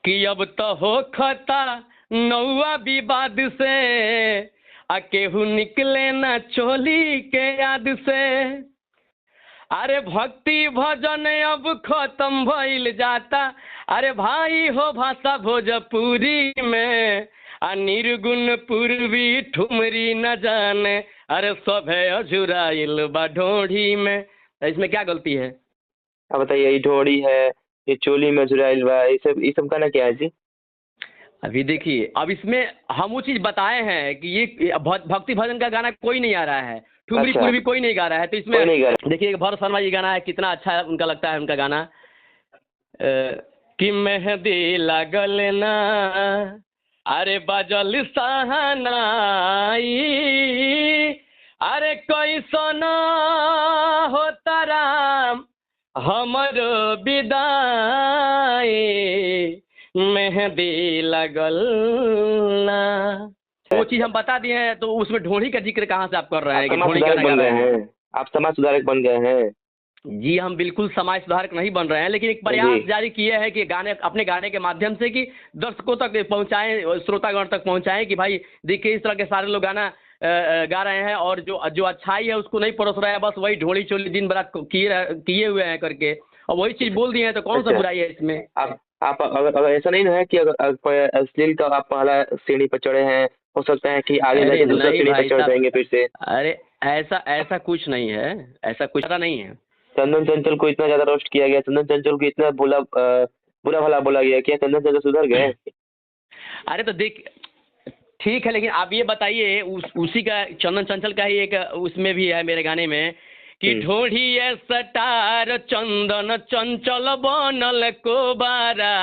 कि अब तो हो खता नौवा विवाद से केहू निकले ना चोली के याद से। अरे भक्ति भजन अब खत्म भइल जाता, अरे भाई हो भाषा भोजपुरी में निर्गुण पूर्वी ठुमरी न जाने, अरे सभे अझुराइल बा ढोढ़ी में। इसमें क्या गलती है? अब बताइए, ये ढोड़ी है, ये चोली में झुराइल बा, ये सब गाना क्या है जी? अभी देखिए, अब इसमें हम वो चीज बताए हैं कि ये भक्ति भजन का गाना कोई नहीं आ रहा है, ठुमरी अच्छा, पूर्वी कोई नहीं गा रहा है। तो इसमें कोई नहीं गा रहा। देखिए भरत शर्मा जी गाना है, कितना अच्छा है, उनका लगता है उनका गाना कि मेहंदी लागल ना, अरे बजल सहनाई, अरे कैसन होता राम हमरो विदाई, मेहंदी लगल ना। वो चीज हम बता दिए हैं, तो उसमें ढोढ़ी का जिक्र कहाँ से आप कर रहे आप हैं कि समाज ढोढ़ी सुधारक गाना गा बन गए रहे हैं? हैं, आप समाज सुधारक बन गए हैं। जी हम बिल्कुल समाज सुधारक नहीं बन रहे हैं, लेकिन एक जी, प्रयास जारी किए हैं कि गाने अपने गाने के माध्यम से कि दर्शकों तक पहुंचाएं, श्रोतागण तक पहुंचाएं कि भाई देखिए इस तरह के सारे लोग गाना गा रहे हैं और जो जो अच्छाई है उसको नहीं परोस रहे हैं, बस वही ढोली चोली दिन रात किए हुए हैं करके, और वही चीज बोल दिए हैं, तो कौन सा अच्छा, बुराई है इसमें? आप अगर ऐसा नहीं ना है कि अगर अश्लील का आप पहला सीढ़ी पर चढ़े हैं, हो सकता है कि आगे अरे जाके दूसरा नहीं सीढ़ी पर भाई चढ़ साहब, जाएंगे फिर से। अरे ऐसा ऐसा कुछ नहीं है, ऐसा कुछ ऐसा नहीं है। चंदन चंचल को इतना ज्यादा रोस्ट किया गया, चंदन चंचल को इतना बुरा भला बोला गया, क्या चंदन चंचल सुधर गए? अरे तो देख, ठीक है, लेकिन आप ये बताइए उसी का चंदन चंचल का ही एक उसमें भी है मेरे गाने में कि ढोढ़ी सटार चंदन चंचल बनल को बारा,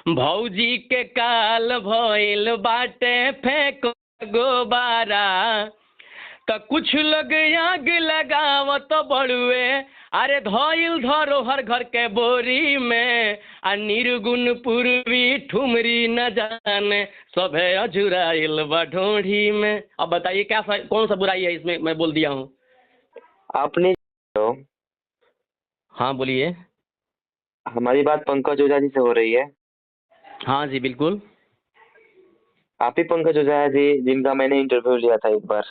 भौजी के काल भइल बाटे फेंक गोबारा, तो कुछ लोग आग लगावत बड़ुए, अरे धइल धरोहर घर के बोरी में निर्गुण पूर्वी ठुमरी न जाने, सभे अझुराइल बा ढोढ़ी में। अब बताइए क्या कौन सा बुराई है इसमें, मैं बोल दिया हूँ। आपने हाँ बोलिए। हमारी बात पंकज ओझा जी से हो रही है। हाँ जी बिल्कुल। आप ही पंकज ओझा जी जिनका मैंने इंटरव्यू लिया था एक बार?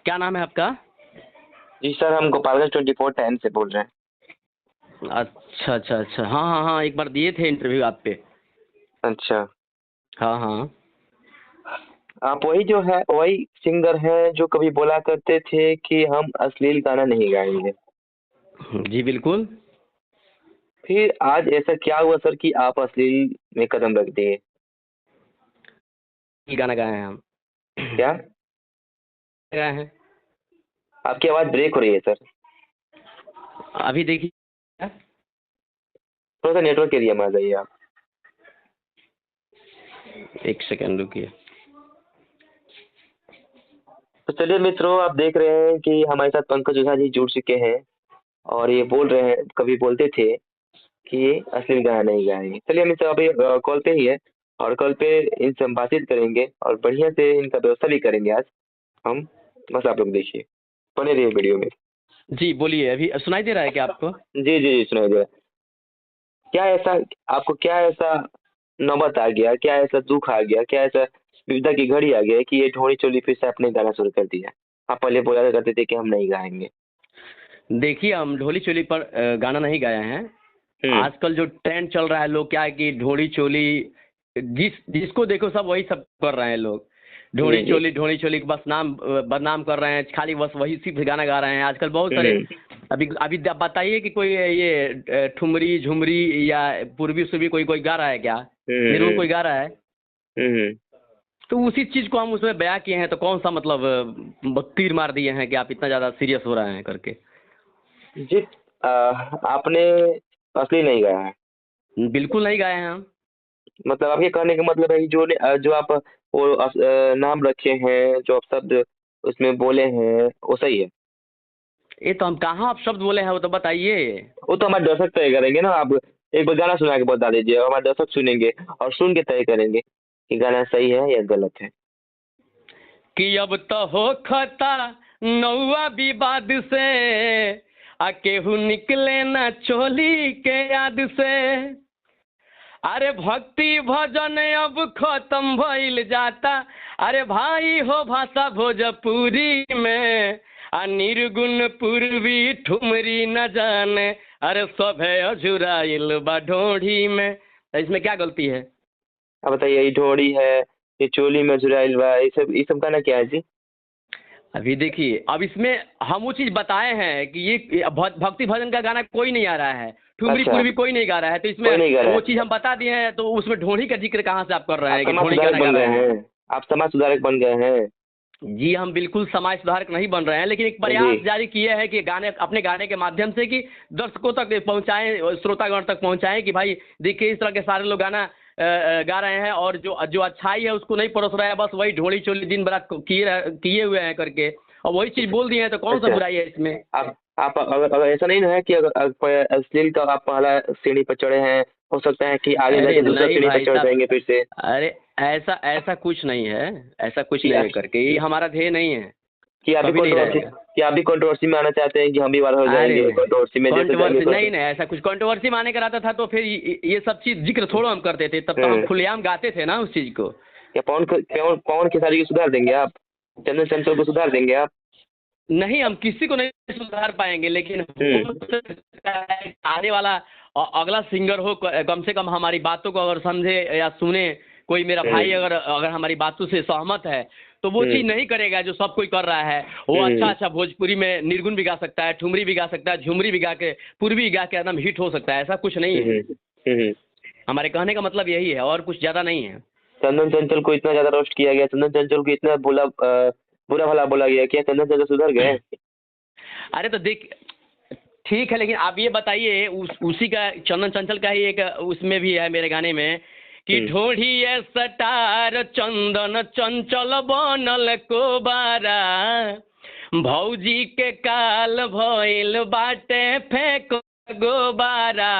क्या नाम है आपका? जी सर, हम गोपालगंज 24/10 से बोल रहे हैं। अच्छा अच्छा अच्छा, हाँ हाँ हाँ, एक बार दिए थे इंटरव्यू आप पे। अच्छा, हाँ हाँ आप वही जो है वही सिंगर हैं जो कभी बोला करते थे कि हम अश्लील गाना नहीं गाएंगे। जी बिल्कुल। फिर आज ऐसा क्या हुआ सर कि आप अश्लील में कदम रख दिए? ये गाना गाए हैं हम। क्या? गाए हैं। आपकी आवाज ब्रेक हो रही है सर, अभी देखिए। थोड़ा सा नेटवर्क एरिया में आ जाइए आप। एक सेकंड रुकिए। तो चलिए मित्रों, आप देख रहे हैं कि हमारे साथ पंकज ओझा जी जुड़ चुके हैं और ये बोल रहे हैं, कभी बोलते थे कि ये अश्लील गाना नहीं गाएंगे। चलिए हम इनसे अभी कॉल पे ही है और कॉल पे इनसे हम बातचीत करेंगे और बढ़िया से इनका व्यवस्था भी करेंगे आज हम। बस आप लोग देखिए, बने रहिए वीडियो में। जी बोलिए, अभी सुनाई दे रहा है क्या आपको? जी जी जी, सुनाई दे रहा है। क्या ऐसा, आपको क्या ऐसा नौबत आ गया, क्या ऐसा दुख आ गया, क्या ऐसा विपदा की घड़ी आ गया कि ये ढोड़ी चोली फिर से आपने गाना शुरू कर दिया? आप पहले बोला करते थे कि हम नहीं गाएंगे। देखिए हम ढोली चोली पर गाना नहीं गाए हैं। हम्म। आजकल जो ट्रेंड चल रहा है, लोग क्या है कि ढोली चोली जिसको देखो सब वही सब कर रहे हैं लोग। जी जी। ढोली चोली के बस नाम बदनाम कर रहे हैं, खाली बस वही सिर्फ गाना गा रहे हैं आजकल बहुत सारे। हम्म अभी अभी बताइए कि कोई ये ठुमरी झुमरी या पूर्वी सुरवी कोई कोई गा रहा है क्या? निर्गुण हम्म कोई गा रहा है? हम्म। तो उसी चीज को हम उसमें बयां किए हैं, तो कौन सा मतलब तीर मार दिए हैं कि आप इतना ज्यादा सीरियस हो रहे हैं करके। जी, आपने असली नहीं गाया है? बिल्कुल नहीं गाए हैं हम। मतलब आपके कहने का मतलब है कि जो आप वो नाम रखे हैं, जो आप शब्द उसमें बोले हैं, वो सही है? ये तो हम कहाँ आप शब्द बोले हैं, वो तो बताइए। वो तो हमारे दर्शक तय करेंगे ना। आप एक बार गाना सुना के बता दीजिए, हमारे दर्शक सुनेंगे और सुन के तय करेंगे कि गाना सही है या गलत है। कि अब तो हो खता नौवा विवाद से आ केहू निकले ना चोली के याद से। अरे भक्ति भजन अब खत्म भइल जाता, अरे भाई हो भाषा भोजपुरी में, आ निर्गुण पूर्वी ठुमरी न जाने, अरे सभे अझुराइल बा ढोढ़ी में। तो इसमें क्या गलती है? अब बताइए, ये ढोड़ी है, ये चोली में झुराइल बा, ये सब गाना क्या है जी? अभी देखिए, अब इसमें हम वो चीज बताए हैं कि ये भक्ति भजन का गाना कोई नहीं आ रहा है, ठुमरी अच्छा, पूर्वी कोई नहीं गा रहा है, तो कोई नहीं गा इसमें रहा वो है। चीज हम बता दिए हैं, तो उसमें ढोढ़ी का जिक्र कहाँ से आप कर रहे आप हैं कि समाज ढोढ़ी सुधारक गाना गा बन रहे गए हैं? हैं, आप समाज सुधारक बन गए हैं। जी हम बिल्कुल समाज सुधारक नहीं बन रहे हैं, लेकिन एक प्रयास जी, जारी किए हैं कि गाने अपने गाने के माध्यम से कि दर्शकों तक पहुंचाएं, श्रोतागण तक पहुंचाएं कि भाई देखिए इस तरह के सारे लोग गाना गा रहे हैं, और जो जो अच्छाई है उसको नहीं परोस रहे हैं, बस वही ढोली चोली दिन रात किए हुए हैं करके, और वही चीज बोल दिए हैं, तो कौन सा अच्छा। बुराई है इसमें? आप अगर ऐसा नहीं ना है कि अगर अश्लील का आप पहला सीढ़ी पर चढ़े हैं, हो सकता है कि आगे अरे जाके दूसरा नहीं सीढ़ी पर भाई चढ़ साहब, जाएंगे फिर से। अरे ऐसा ऐसा कुछ नहीं है, ऐसा कुछ कि नहीं है करके, ये हमारा ध्येय नहीं है, कि आप भी कभी नहीं कंट्रोवर्सी रहेगा। कि आप भी कंट्रोवर्सी में आना चाहते हैं कि हम भी वायरल हो अरे जाएंगे नहीं, कंट्रोवर्सी में, जैसे जाएंगे कंट्रोवर्सी नहीं नहीं, ऐसा कुछ कंट्रोवर्सी माने कराता था तो फिर ये सब चीज जिक्र थोड़ा हम करते थे, तब तो हम खुलेआम गाते थे ना उस चीज को। क्या पवन खेसारी को सुधार देंगे आप? चंदन चंचल को सुधार देंगे आप? नहीं, हम किसी को नहीं सुधार पाएंगे, लेकिन हो सकता है आने वाला अगला सिंगर हो, कम से कम हमारी बातों को अगर समझे या सुने, कोई मेरा भाई अगर अगर हमारी बातों से सहमत है, तो वो चीज नहीं करेगा जो सब कोई कर रहा है। वो अच्छा अच्छा भोजपुरी में निर्गुण भी गा सकता है, ठुमरी भी गा सकता है, झुमरी भी गा के, पूर्वी गा के एकदम हिट हो सकता है, ऐसा कुछ नहीं है। हमारे कहने का मतलब यही है, और कुछ ज्यादा नहीं है। चंदन चंचल को इतना ज्यादा रोस्ट किया गया, चंदन चंचल को इतना बुरा भला बोला गया, क्या चंदन चंचल सुधर गए? अरे तो देख, ठीक है, लेकिन आप ये बताइए, उसी का चंदन चंचल का ही एक उसमें भी है मेरे गाने में कि ढोढ़ी सटार चंदन चंचल बनल को बारा, भौजी के काल भइल बाटे फेंक गोबारा,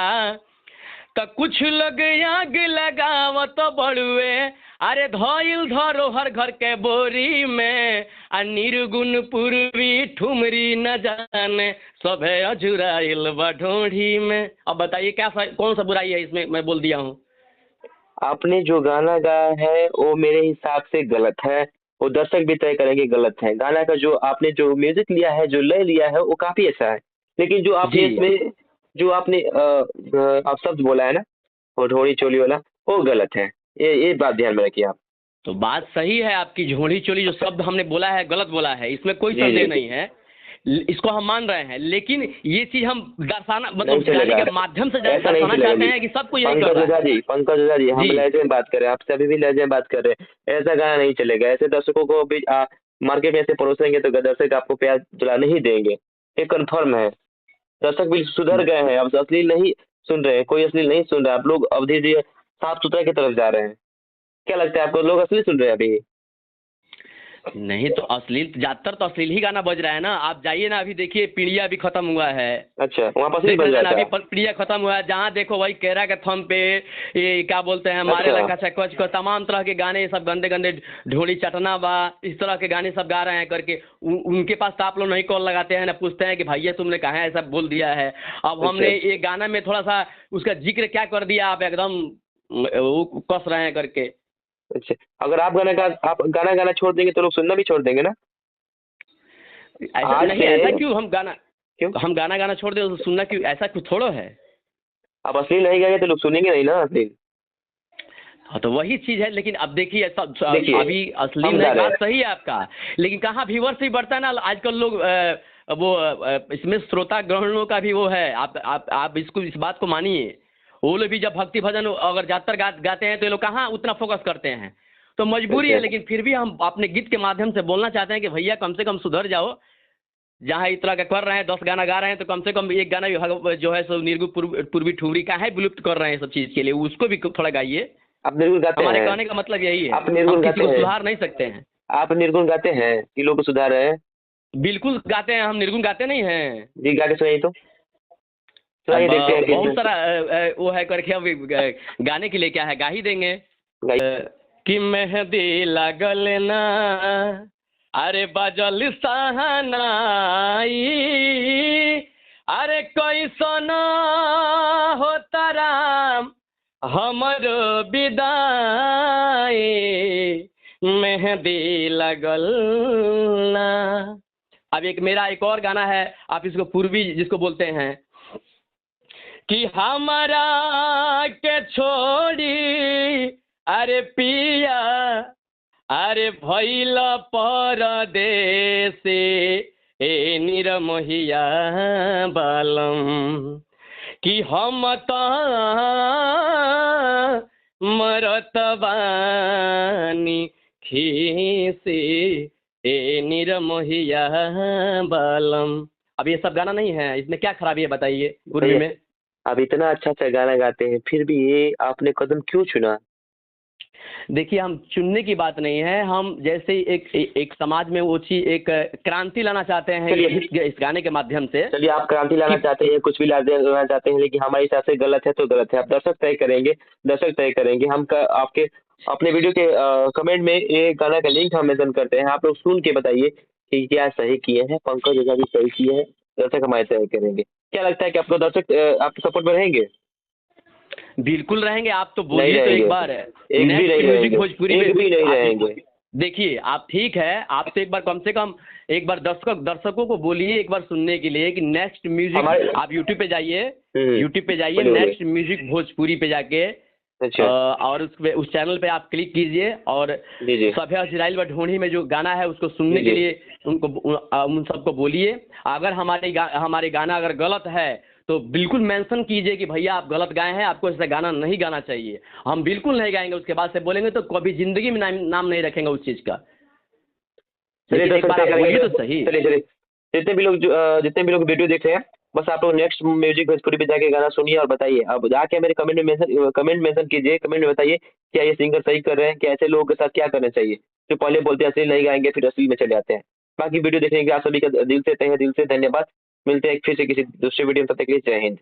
तो कुछ लोग आग लगावत बड़ुए, अरे धइल धरोहर घर के बोरी में, आ निर्गुण पूर्वी ठुमरी न जाने, सभे अझुराइल बा ढोढ़ी में। अब बताइए क्या कौन सा बुराई है इसमें, मैं बोल दिया हूँ। आपने जो गाना गाया है वो मेरे हिसाब से गलत है, वो दर्शक भी तय करेंगे गलत है। गाना का जो आपने जो म्यूजिक लिया है, जो लय लिया है, वो काफी अच्छा है, लेकिन जो आपने जी इसमें जो आपने आप शब्द बोला है ना, वो ढोड़ी चोली वाला, वो गलत है। ये बात ध्यान में रखिए आप। तो बात सही है आपकी, झोली चोली जो शब्द हमने बोला है गलत बोला है, इसमें कोई जी संदेह जी नहीं है, इसको हम मान रहे हैं, लेकिन ये चीज हम दर्शाना नहीं मतलब गाने चलेगा, के माध्यम से ऐसा नहीं दर्शाना चलेगा चाहते जी। हैं कि सबको यही कर पंकज रहा ओझा है। जी, पंकज ओझा जी, हम जी लहजे में बात कर रहे हैं, आपसे अभी भी लहजे में बात कर रहे हैं। ऐसा गाना नहीं चलेगा, ऐसे दर्शकों को भी मार्केट में ऐसे परोसेंगे तो दर्शक आपको प्यार दिला नहीं देंगे, ये कन्फर्म है। दर्शक भी सुधर गए हैं, अब अश्लील नहीं सुन रहे हैं, कोई अश्लील नहीं सुन रहा है, आप लोग अब धीरे धीरे साफ सुथरा की तरफ जा रहे हैं। क्या लगता है आपको, लोग अश्लील सुन रहे हैं अभी? नहीं, तो अश्लील ज्यादातर तो अश्लील ही गाना बज रहा है ना, आप जाइए ना, अभी देखिए पीड़िया भी खत्म हुआ है, अच्छा, वहाँ पर अश्लील देख बज रहे हैं रहा ना, था? अभी पीड़िया खत्म हुआ है, जहाँ देखो वही केरा के थम पे ये क्या बोलते हैं, मारे अच्छा, लंका चक्कच को, तमाम तरह के गाने, ये सब गंदे गंदे ढोली चटना बा, इस तरह के गाने सब गा रहे हैं करके, उनके पास तो आप लोग नहीं कॉल लगाते हैं ना, पूछते हैं कि भैया तुमने कहा ऐसा बोल दिया है। अब हमने ये गाना में थोड़ा सा उसका जिक्र क्या कर दिया, आप एकदम वो कस रहे हैं करके। अच्छा, अगर आप गाना गाना छोड़ देंगे तो लोग सुनना भी छोड़ देंगे ना? ऐसा आज नहीं, से ऐसा क्यों क्यों हम गाना गाना छोड़ दे तो सुनना क्यों, ऐसा कुछ थोड़ा है। आप अश्लील नहीं गाएंगे तो लोग सुनेंगे नहीं ना अश्लील। हाँ तो वही चीज है, लेकिन अब देखिए देखिए, अभी अश्लील हम जा नहीं, रहे बात हैं। सही है आपका, लेकिन कहाँ व्यूअर्स भी बढ़ता है ना आजकल, लोग इसमें श्रोता ग्रहणों का भी वो है, आप इसको इस बात को मानिए, वो लोग भी जब भक्ति भजन अगर ज्यादातर गाते हैं तो ये लोग कहाँ उतना फोकस करते हैं, तो मजबूरी है, लेकिन फिर भी हम अपने गीत के माध्यम से बोलना चाहते हैं कि भैया कम से कम सुधर जाओ, जहाँ इस तरह का कर रहे हैं 10 गाना गा रहे हैं तो कम से कम एक गाना भी जो है सो निर्गुण पूर्वी ठुमरी का है विलुप्त कर रहे हैं सब चीज के लिए, उसको भी थोड़ा गाइए। आप निर्गुण गाते हमारे हैं? कहने का मतलब यही है, आप निर्गुण हम किसी गाते को हैं? सुधार नहीं सकते हैं। आप निर्गुण गाते हैं कि लोग को सुधार रहे हैं? बिल्कुल गाते हैं, हम निर्गुण गाते नहीं हैं। जी, गा के सुनाइए तो, सुनाइए, अब देखते हैं बहुत कितना। सारा वो है करके, अब गाने के लिए क्या है, गा ही देंगे। गाइए। कि मेहंदी लगल ना, अरे बजल सहनाई, अरे कैसन होता राम हमर विदाई, मेहंदी लगल ना। अब एक मेरा एक और गाना है, आप इसको पूर्वी जिसको बोलते हैं, कि हमारा के छोड़ी अरे पिया अरे भइल परदेसी, ए निरमोहिया बालम, कि हम त मरत बानी खीसी, ए निरमोहिया बालम। अब ये सब गाना नहीं है, इसमें क्या खराबी है बताइए पूर्वी में? आप इतना अच्छा अच्छा गाना गाते हैं, फिर भी ये आपने कदम क्यों चुना? देखिए, हम चुनने की बात नहीं है, हम जैसे ही एक समाज में वो चीज एक क्रांति लाना चाहते हैं इस गाने के माध्यम से। चलिए, आप क्रांति लाना चाहते हैं, कुछ भी लाना चाहते हैं, लेकिन हमारे हिसाब से गलत है तो गलत है। आप दर्शक तय करेंगे, दर्शक तय करेंगे। हम आपके अपने वीडियो के कमेंट में ये गाना का लिंक हम मेंशन करते हैं, आप लोग सुन के बताइए कि क्या सही किए हैं, पंकज ओझा भी सही किए हैं, दर्शक हमारे तय करेंगे। क्या लगता है कि आपको दर्शक आपके सपोर्ट में रहेंगे? बिल्कुल रहेंगे। आप तो बोलिए तो एक बार है, एक भी नहीं रहेंगे, भोजपुरी एक भी नहीं रहेंगे। देखिए, आप ठीक है, आपसे एक बार कम से कम एक बार दर्शकों को बोलिए एक बार सुनने के लिए कि नेक्स्ट म्यूजिक, आप यूट्यूब पे जाइए, नेक्स्ट म्यूजिक भोजपुरी पे जाके, अच्छा, और उस चैनल पे आप क्लिक कीजिए, और सभ्य इजराइल व ढोणी में जो गाना है उसको सुनने के लिए उन सबको बोलिए। अगर हमारे गाना अगर गलत है तो बिल्कुल मेंशन कीजिए कि भैया आप गलत गाए हैं, आपको ऐसा गाना नहीं गाना चाहिए। हम बिल्कुल नहीं गाएंगे, उसके बाद से बोलेंगे तो कभी जिंदगी में नाम नहीं रखेंगे उस चीज का। चलिए, एक बार आप बोलिए तो सही। चलिए, जितने भी लोग वीडियो देख रहे हैं, बस आप लोग नेक्स्ट म्यूजिक भोजपुरी पे जाके गाना सुनिए और बताइए। अब जाके मेरे कमेंट मेंशन कीजिए, कमेंट में बताइए क्या ये सिंगर सही कर रहे हैं, क्या ऐसे लोगों के साथ क्या करना चाहिए जो पहले बोलते हैं असली नहीं गाएंगे फिर असली में चले जाते हैं। बाकी वीडियो देखने के लिए आप सभी का दिल से धन्यवाद। मिलते हैं फिर से किसी दूसरे वीडियो में, तब तक के लिए जय हिंद।